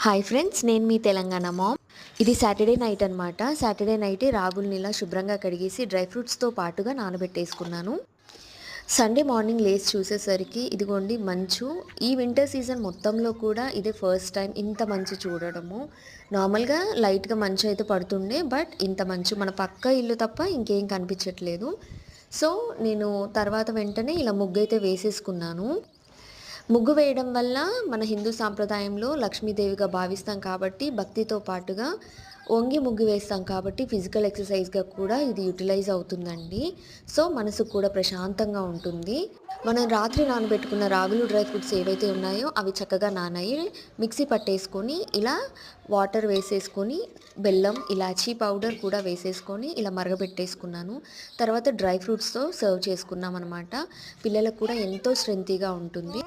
Hi friends, నేను మీ Telangana ma'am. ఇది Saturday night అనమాట. సాటర్డే నైటే రాగుల్ని ఇలా శుభ్రంగా కడిగేసి డ్రై ఫ్రూట్స్తో పాటుగా నానబెట్టేసుకున్నాను. సండే మార్నింగ్ లేసి చూసేసరికి ఇదిగోండి మంచు. ఈ వింటర్ సీజన్ మొత్తంలో కూడా ఇదే ఫస్ట్ టైం ఇంత మంచు చూడడము. నార్మల్గా లైట్గా మంచు అయితే పడుతుండే, బట్ ఇంత మంచు మన పక్క ఇల్లు తప్ప ఇంకేం కనిపించట్లేదు. సో నేను తర్వాత వెంటనే ఇలా ముగ్గైతే వేసేసుకున్నాను. ముగ్గు వేయడం వల్ల మన హిందూ సాంప్రదాయంలో లక్ష్మీదేవిగా భావిస్తాం కాబట్టి, భక్తితో పాటుగా వంగి ముగ్గు వేస్తాం కాబట్టి ఫిజికల్ ఎక్సర్సైజ్‌గా కూడా ఇది యుటిలైజ్ అవుతుందండి. సో, మనసుకు కూడా ప్రశాంతంగా ఉంటుంది. మనం రాత్రి నానబెట్టుకున్న రాగులు, డ్రై ఫ్రూట్స్ ఏవైతే ఉన్నాయో అవి చక్కగా నానాయి. మిక్సీ పట్టేసుకొని, ఇలా వాటర్ వేసేసుకొని, బెల్లం, ఇలాచీ పౌడర్ కూడా వేసేసుకొని ఇలా మరగబెట్టేసుకున్నాను. తర్వాత డ్రై ఫ్రూట్స్‌తో సర్వ్ చేసుకున్నామనమాట. పిల్లలకు కూడా ఎంతో స్ట్రెంతీగా ఉంటుంది.